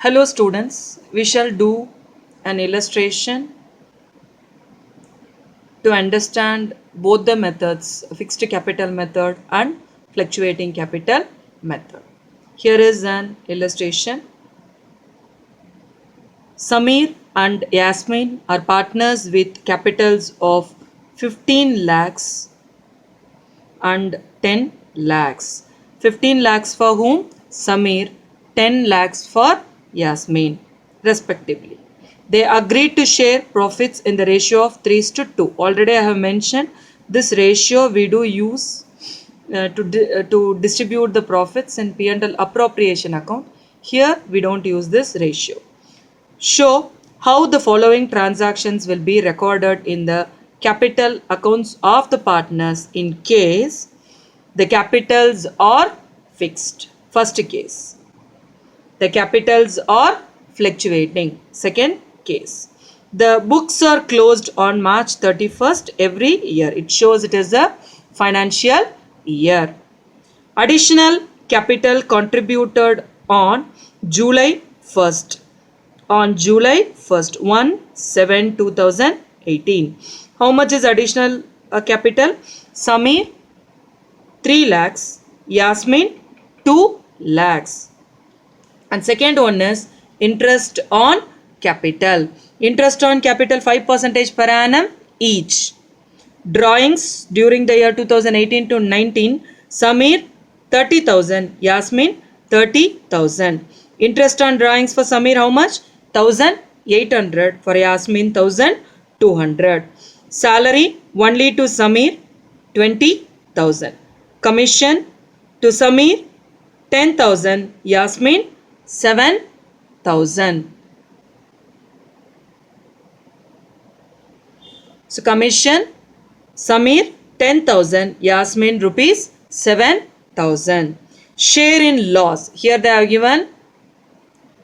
Hello students, we shall do an illustration to understand both the methods, fixed capital method and fluctuating capital method. Here is an illustration. Samir and Yasmin are partners with capitals of 15 lakhs and 10 lakhs. 15 lakhs for whom? Samir. 10 lakhs for Yasmin, respectively. They agreed to share profits in the ratio of 3:2. Already I have mentioned this ratio we do use to distribute the profits in P&L appropriation account. Here we don't use this ratio. Show how the following transactions will be recorded in the capital accounts of the partners in case the capitals are fixed. First case. The capitals are fluctuating. Second case. The books are closed on March 31st every year. It shows it is a financial year. Additional capital contributed on July 1st. On July 1st, 1/7/2018. How much is additional capital? Samir 3 lakhs, Yasmin 2 lakhs. And second one is interest on capital. Interest on capital 5% per annum each. Drawings during the year 2018 to 19, Samir 30,000, Yasmin 30,000. Interest on drawings for Samir how much? 1,800, for Yasmin 1,200. Salary only to Samir 20,000. Commission to Samir 10,000, Yasmin 7,000. So commission Samir 10,000, Yasmin rupees 7,000. Share in loss. Here they have given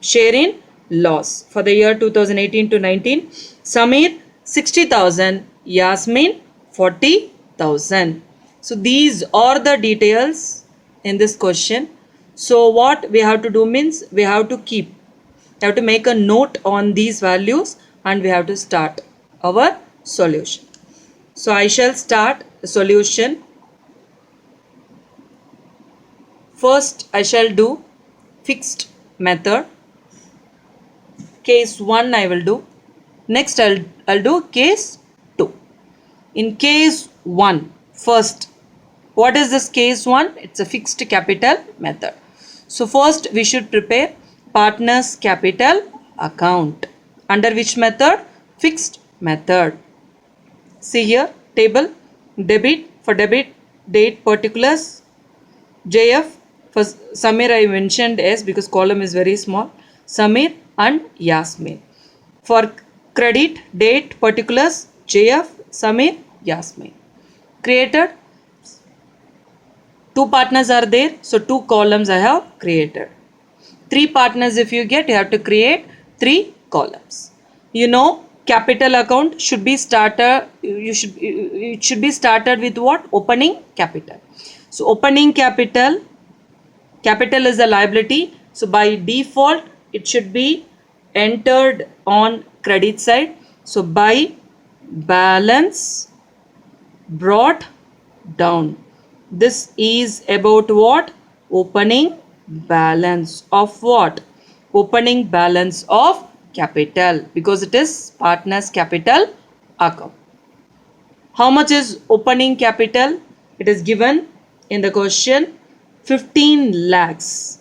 share in loss for the year 2018 to 19. Samir 60,000, Yasmin 40,000. So these are the details in this question. So what we have to do means we have to make a note on these values and we have to start our solution. So I shall start the solution. First I shall do fixed method. Case 1 I will do. Next I'll do case 2. In case 1, first, what is this case 1? It's a fixed capital method. So first we should prepare partners capital account. Under which method? Fixed method. See here table, debit for debit date particulars, JF for Samir I mentioned S because column is very small, Samir and Yasmin. For credit date particulars, JF, Samir, Yasmin. Created. 2 partners are there, so 2 columns I have created. 3 partners if you get, you have to create 3 columns. You know, capital account should be started. It should be started with what? Opening capital. So opening capital is a liability. So by default, it should be entered on credit side. So by balance brought down. This is about what? Opening balance of what? Opening balance of capital because it is partners capital account. How much is opening capital? It is given in the question 15 lakhs.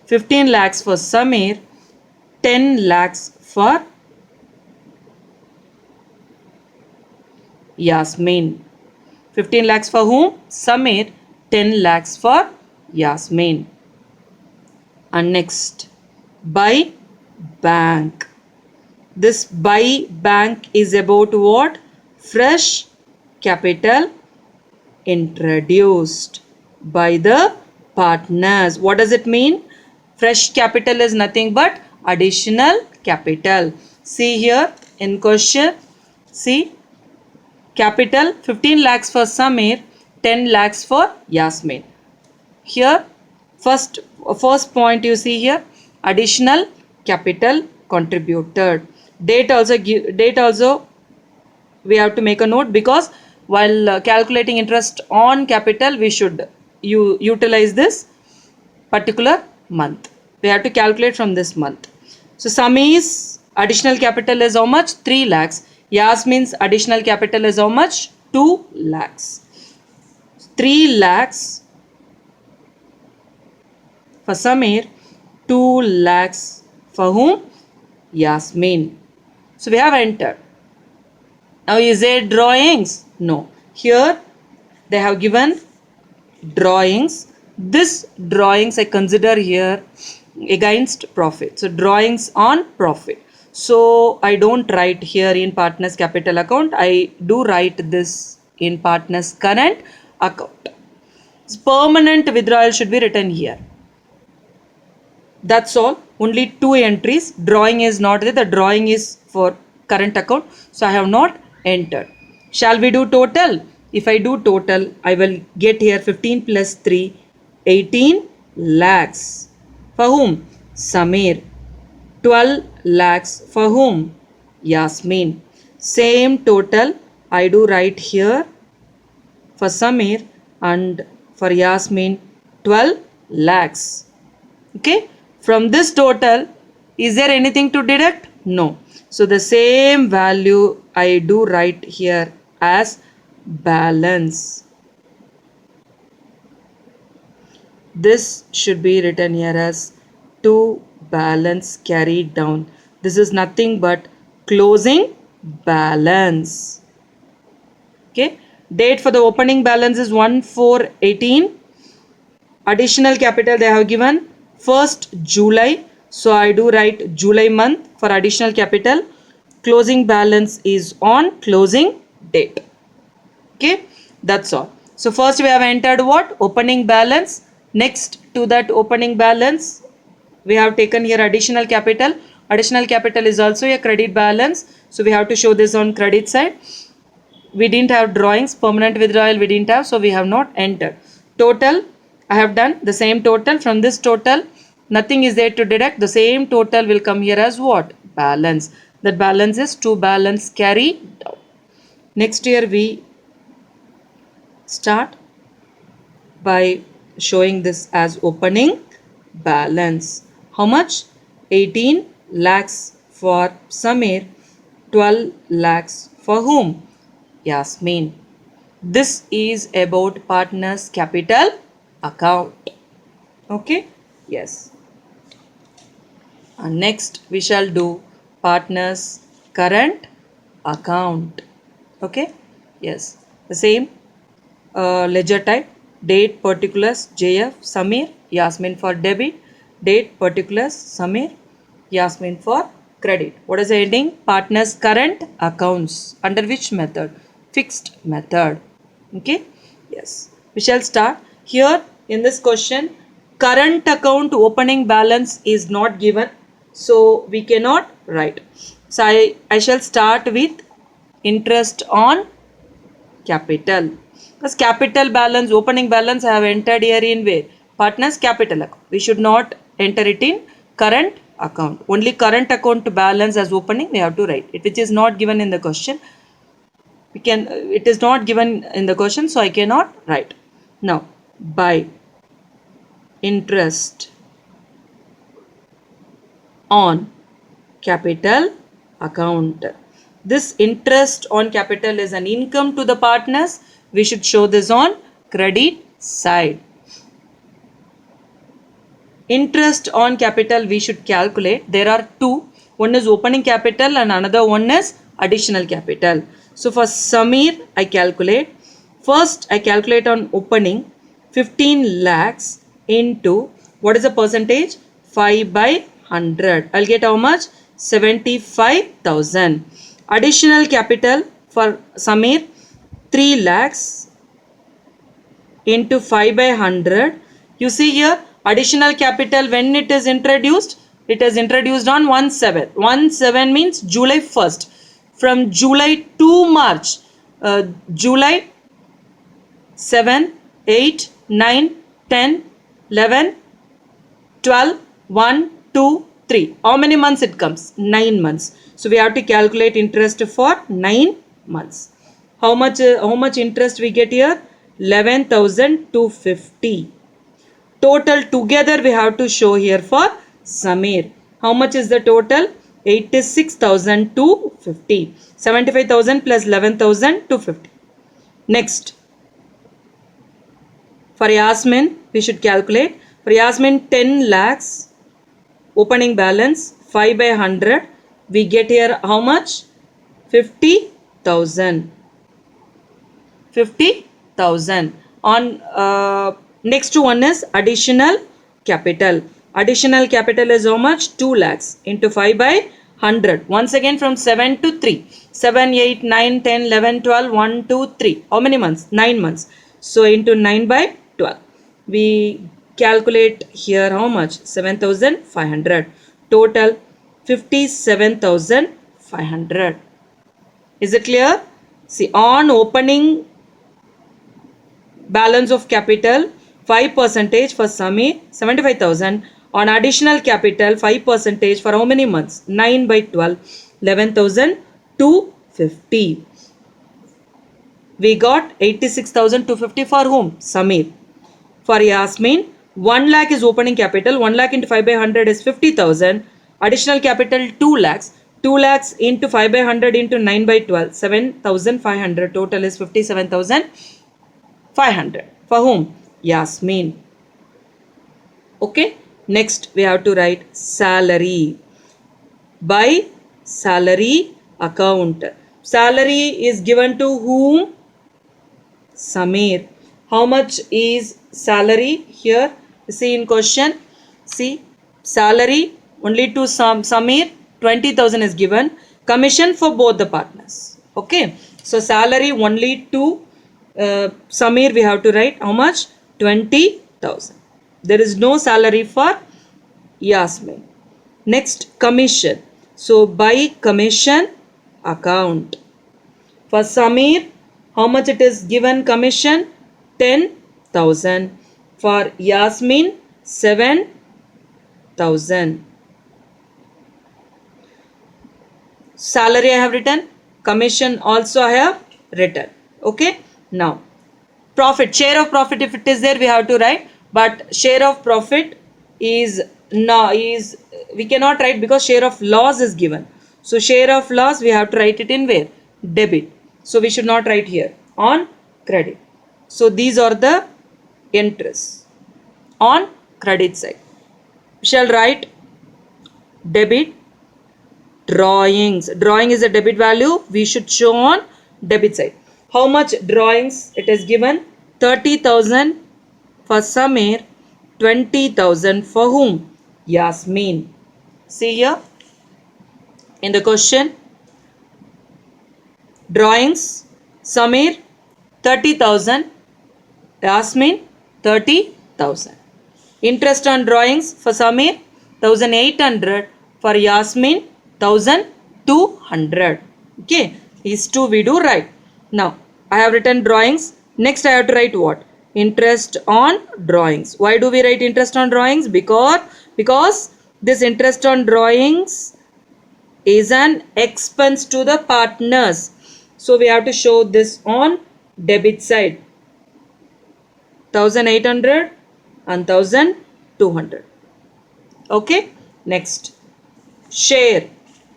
15 lakhs for Samir, 10 lakhs for Yasmin. 15 lakhs for whom? Samir. 10 lakhs for Yasmin. And next, by bank. This by bank is about what? Fresh capital introduced by the partners. What does it mean? Fresh capital is nothing but additional capital. See here in question, see capital 15 lakhs for Samir, 10 lakhs for Yasmin. Here first point you see here, additional capital contributed. Date also we have to make a note, because while calculating interest on capital we should utilize this particular month. We have to calculate from this month. So Samir's additional capital is how much? 3 lakhs. Yasmin's additional capital is how much? 2 lakhs. 3 lakhs for Samir, 2 lakhs for whom? Yasmin. So we have entered. Now is it drawings? No. Here they have given drawings. This drawings I consider here against profit. So drawings on profit. So I don't write here in partners capital account. I do write this in partners current account. Permanent withdrawal should be written here. That's all. Only 2 entries. Drawing is not there. The drawing is for current account. So I have not entered. Shall we do total? If I do total, I will get here 15 plus 3, 18 lakhs. For whom? Samir. 12 lakhs for whom? Yasmin. Same total I do write here for Samir, and for Yasmin 12 lakhs. Okay. From this total, is there anything to deduct? No. So the same value I do write here as balance. This should be written here as to balance carried down. This is nothing but closing balance. Okay. Date for the opening balance is 1/4/18. Additional capital they have given 1st July. So I do write July month for additional capital. Closing balance is on closing date. Okay. That's all. So first we have entered what? Opening balance. Next to that opening balance, we have taken here additional capital. Additional capital is also a credit balance. So we have to show this on credit side. We didn't have drawings. Permanent withdrawal we didn't have. So we have not entered. Total, I have done the same total. From this total, nothing is there to deduct. The same total will come here as what? Balance. That balance is to balance carry down. Next year we start by showing this as opening balance. How much? 18 lakhs for Samir, 12 lakhs for whom? Yasmin. This is about partners capital account. Okay? Yes. And next we shall do partners current account. Okay? Yes. The same ledger type. Date particulars JF Samir, Yasmin for debit. Date particulars Samir, Yasmin for credit. What is the heading? Partners current accounts. Under which method? Fixed method. Okay. Yes. We shall start. Here in this question, current account opening balance is not given. So we cannot write. So I shall start with interest on capital. Because capital balance, opening balance I have entered here in where? Partners capital account. We should not enter it in current account. Only current account to balance as opening we have to write. It which is not given in the question. It is not given in the question, so I cannot write. Now, by interest on capital account. This interest on capital is an income to the partners. We should show this on credit side. Interest on capital we should calculate. There are two. One is opening capital and another one is additional capital. So for Samir I calculate. First I calculate on opening 15 lakhs into what is the percentage? 5/100. I'll get how much? 75,000. Additional capital for Samir 3 lakhs into 5/100. You see here, additional capital, when it is introduced on 1/7. 1/7 means July 1st. From July to March, July 7, 8, 9, 10, 11, 12, 1, 2, 3. How many months it comes? 9 months. So we have to calculate interest for 9 months. How much interest we get here? 11,250. Total together we have to show here for Samir. How much is the total? 86,250. 75,000 plus 11,250. Next, for Yasmin, we should calculate. For Yasmin, 10 lakhs, opening balance, 5 by 100. We get here how much? 50,000. 50,000. On next one is additional capital. Additional capital is how much? 2 lakhs into 5 by 100. Once again from 7 to 3. 7, 8, 9, 10, 11, 12, 1, 2, 3. How many months? 9 months. So into 9 by 12. We calculate here how much? 7,500. Total 57,500. Is it clear? See, on opening balance of capital 5% for Samir, 75,000. On additional capital 5% for how many months? 9 by 12, 11,250. We got 86,250 for whom? Samir. For Yasmin, 1 lakh is opening capital. 1 lakh into 5 by 100 is 50,000. Additional capital 2 lakhs. 2 lakhs into 5 by 100 into 9 by 12, 7,500. Total is 57,500. For whom? Yasmin. Okay. Next, we have to write salary. By salary account. Salary is given to whom? Samir. How much is salary here? See in question. See, salary only to Samir, 20,000 is given. Commission for both the partners. Okay. So salary only to Samir we have to write how much? 20,000. There is no salary for Yasmin. Next, commission. So by commission account. For Samir, how much it is given commission? 10,000. For Yasmin, 7,000. Salary I have written. Commission also I have written. Okay. Now, profit. Share of profit, if it is there, we have to write. But share of profit is we cannot write because share of loss is given. So share of loss we have to write it in where? Debit. So we should not write here. On credit. So these are the entries on credit side. We shall write debit drawings. Drawing is a debit value. We should show on debit side. How much drawings it is given? 30,000 for Samir, 20,000 for whom? Yasmin. See here in the question. Drawings, Samir 30,000, Yasmin 30,000. Interest on drawings for Samir 1,800, for Yasmin 1,200. Okay, these two we do right. Now I have written drawings. Next I have to write what? Interest on drawings. Why do we write interest on drawings? Because this interest on drawings is an expense to the partners. So we have to show this on debit side. 1,800 and 1,200. Okay. Next. Share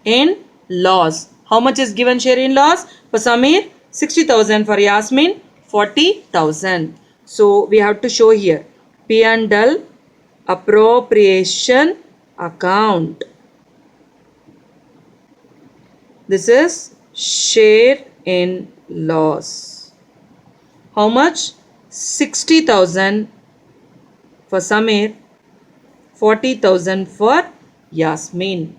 in loss. How much is given share in loss? For Samir, 60,000. For Yasmin, 40,000. So we have to show here P&L appropriation account. This is share in loss. How much? 60,000 for Samir, 40,000 for Yasmin.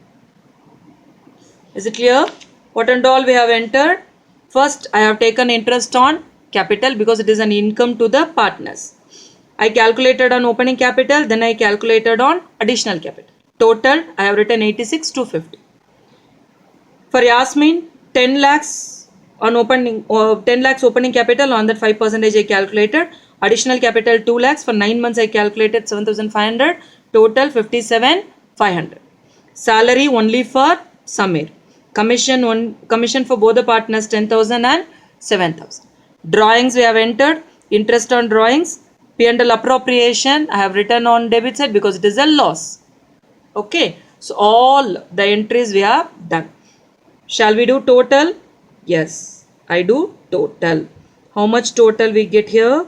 Is it clear? What and all we have entered? First, I have taken interest on capital because it is an income to the partners. I calculated on opening capital, then I calculated on additional capital. Total, I have written 86,250. For Yasmin, 10 lakhs on opening, 10 lakhs opening capital, on that 5% I calculated. Additional capital 2 lakhs, for 9 months I calculated 7,500. Total 57,500. Salary only for Samir. Commission for both the partners 10,000 and 7,000. Drawings we have entered. Interest on drawings. P&L appropriation I have written on debit side because it is a loss. Okay. So all the entries we have done. Shall we do total? Yes, I do total. How much total we get here?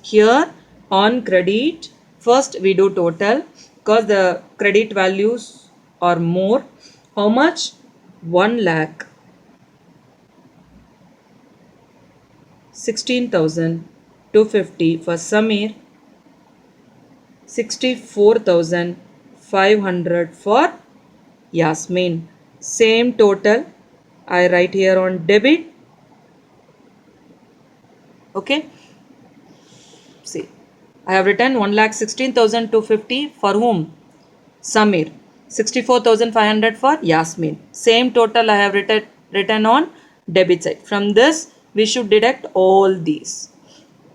Here on credit, first we do total because the credit values are more. How much? 1 lakh 16,250 for Samir, 64,500 for Yasmin. Same total I write here on debit. Okay. See, I have written 1,16,250 for whom? Samir. 64,500 for Yasmin. Same total I have written on debit side. From this, we should deduct all these.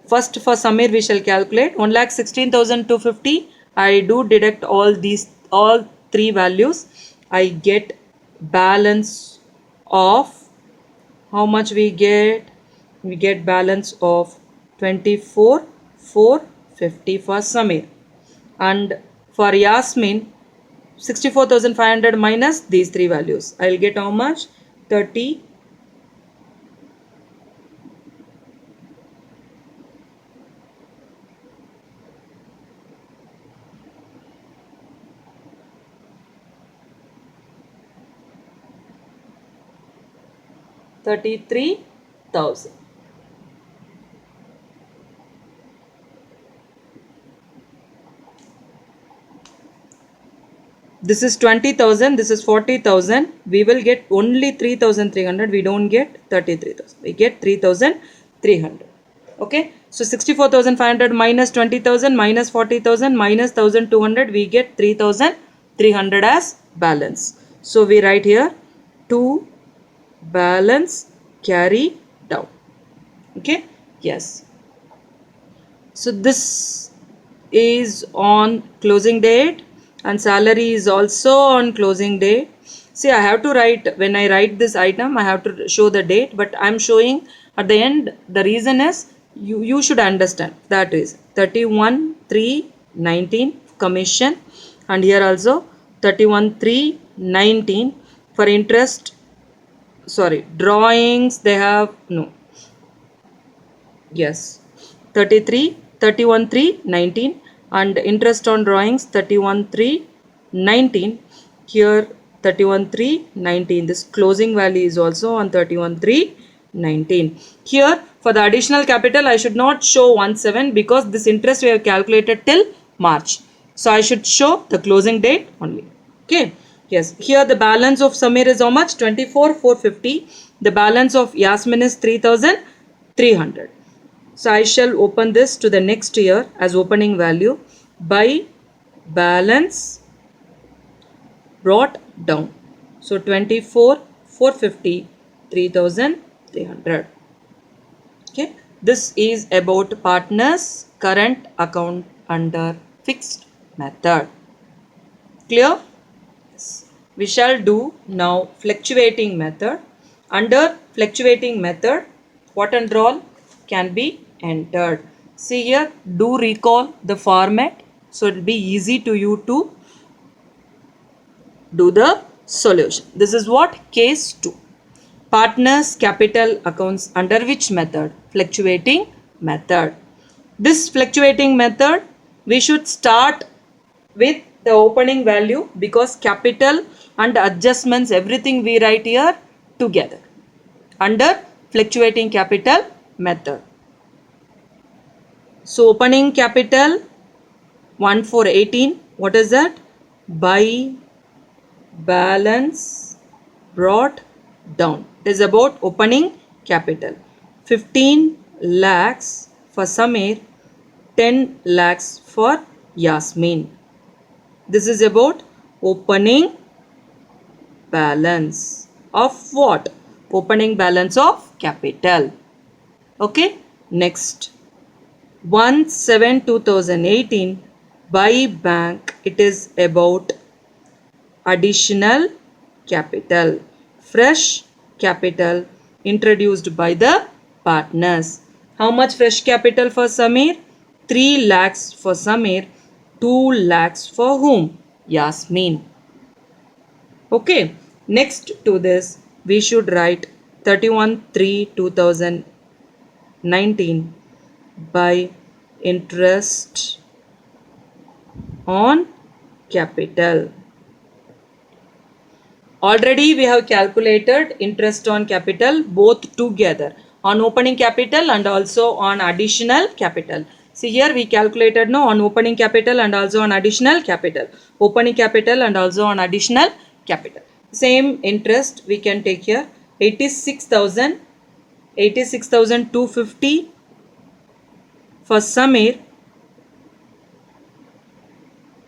First for Samir we shall calculate 1,16,250. I do deduct all these, all three values. I get balance of, how much we get? We get balance of 24,450 for Samir. And for Yasmin, 64,500 minus these three values. I will get how much? 33,000. This is 20,000, this is 40,000. We will get only 3,300. We don't get 33,000. We get 3,300. Okay. So 64,500 minus 20,000 minus 40,000 minus 1,200. We get 3,300 as balance. So we write here 2 balance carry down. Okay. Yes. So this is on closing date. And salary is also on closing date. See, I have to write, when I write this item, I have to show the date, but I'm showing at the end. The reason is you should understand that is 31,319 commission, and here also 31,319 for interest. Sorry, drawings they have no. Yes, 31,319. And interest on drawings 31,319. Here 31,319. This closing value is also on 31,319. Here for the additional capital I should not show 17 because this interest we have calculated till March. So I should show the closing date only. Okay. Yes. Here the balance of Samir is how much? 24,450. The balance of Yasmin is 3,300. So I shall open this to the next year as opening value by balance brought down. So 24,450, 3,300. Okay. This is about partners current account under fixed method. Clear? Yes. We shall do now fluctuating method. Under fluctuating method, what and all can be entered. See here, do recall the format, so it will be easy to you to do the solution. This is what? Case 2. Partners capital accounts under which method? Fluctuating method. This fluctuating method, we should start with the opening value because capital and adjustments, everything we write here together under fluctuating capital method. So opening capital 1,418. What is that? By balance brought down. It is about opening capital. 15 lakhs for Samir, 10 lakhs for Yasmin. This is about opening balance of what? Opening balance of capital. Okay, next 1/7/2018 by bank. It is about additional capital, fresh capital introduced by the partners. How much fresh capital for Samir? 3 lakhs for Samir, 2 lakhs for whom? Yasmin. Okay, next to this we should write 31/3/2019 by interest on capital. Already we have calculated interest on capital both together, on opening capital and also on additional capital. See here we calculated no on opening capital and also on additional capital. Opening capital and also on additional capital. Same interest we can take here 86,250 for Samir,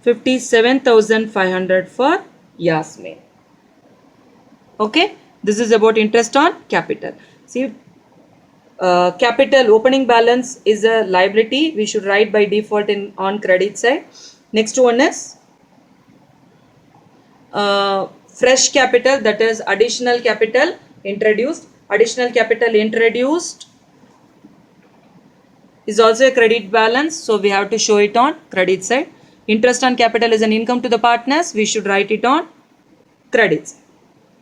57,500 for Yasmin. Okay, this is about interest on capital. See, capital opening balance is a liability. We should write by default in on credit side. Next one is fresh capital, that is additional capital introduced. Additional capital introduced is also a credit balance, so we have to show it on credit side. Interest on capital is an income to the partners. We should write it on credit side.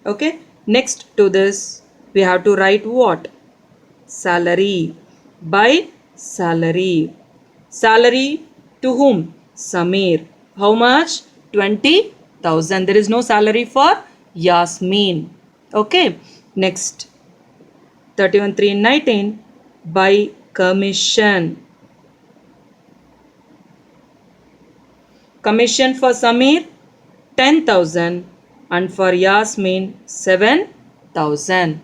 Okay, next to this we have to write what? Salary. By salary. Salary to whom? Samir. How much? 20,000. There is no salary for Yasmin. Okay, next 31/3/19 by commission. Commission for Samir 10,000 and for Yasmin 7,000.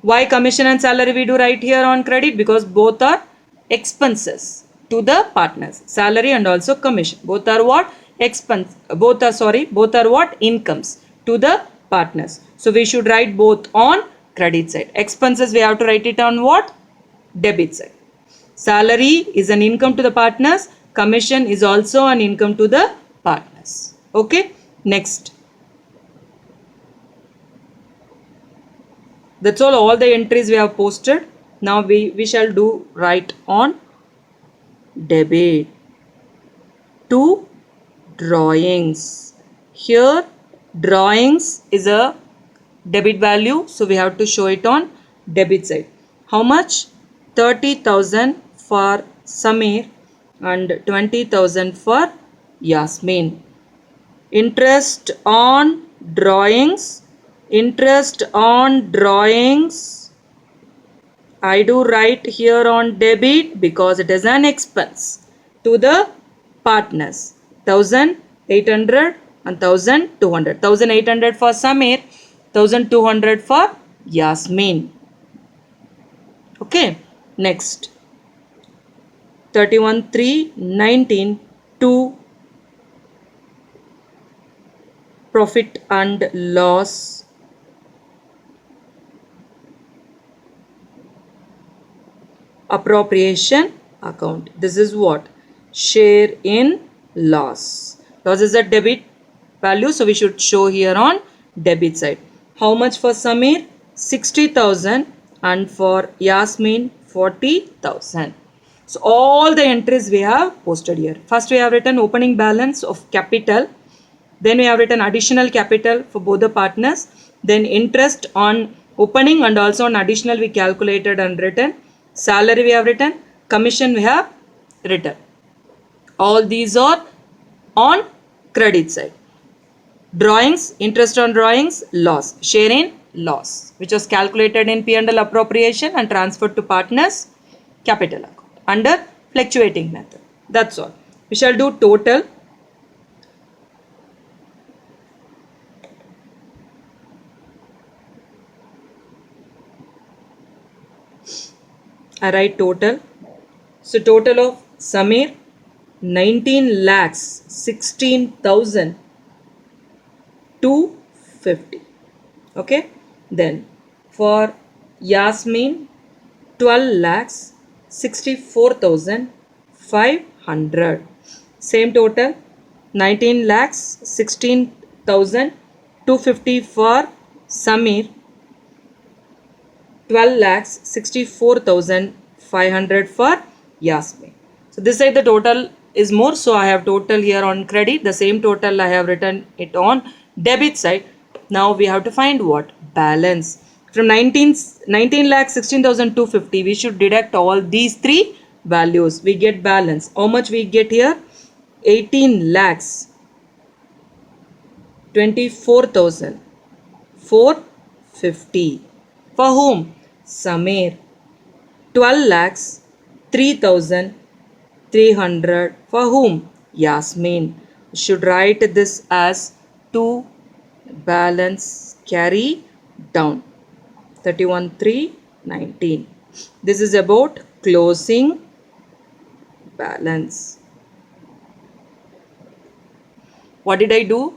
Why commission and salary we do right here on credit? Because both are expenses to the partners. Salary and also commission. Both are what? Both are what? Incomes to the partners. So we should write both on credit side. Expenses we have to write it on what? Debit side. Salary is an income to the partners. Commission is also an income to the partners. Okay. Next. That's all the entries we have posted. Now we shall do write on debit. To drawings. Here drawings is a debit value, so we have to show it on debit side. How much? 30,000 for Samir and 20,000 for Yasmin. Interest on drawings. Interest on drawings, I do write here on debit because it is an expense to the partners. 1,800 and 1,200. 1,800 for Samir, 1,200 for Yasmin. Okay, next 31/3/19 to profit and loss appropriation account. This is what? Share in loss. Loss is a debit value, so we should show here on debit side. How much for Samir? 60,000 and for Yasmin 40,000. So all the entries we have posted here. First we have written opening balance of capital. Then we have written additional capital for both the partners. Then interest on opening and also on additional we calculated and written. Salary we have written. Commission we have written. All these are on credit side. Drawings, interest on drawings, loss. Share in loss, which was calculated in P&L appropriation and transferred to partners capital account under fluctuating method. That's all. We shall do total. I write total. So total of Samir 19 lakhs 16,250. Okay, then for Yasmin 12 lakhs 64,500. Same total 19 lakhs 16,250 for Samir, 12 lakhs 64,500 for Yasmin. So this side the total is more, so I have total here on credit. The same total I have written it on debit side. Now we have to find what? Balance. From 19 lakhs 16,250 we should deduct all these three values. We get balance. How much we get here? 18 lakhs 24,450. For whom? Samir. 12 lakhs 3,300. For whom? Yasmin. We should write this as 2 balance carry down. 31,319. This is about closing balance. What did I do?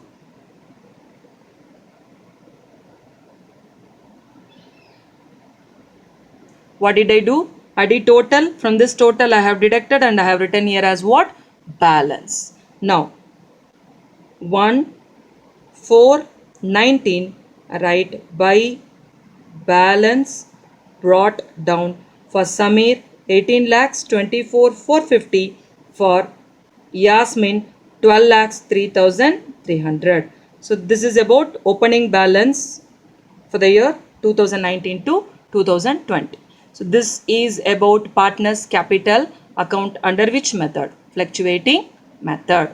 What did I do? I did total. From this total I have deducted and I have written here as what? Balance. Now 1, 4, 19 write by balance brought down. For Samir 18 lakhs 24,450. For Yasmin 12 lakhs 3,300. So this is about opening balance for the year 2019 to 2020. So this is about partners capital account under which method? Fluctuating method.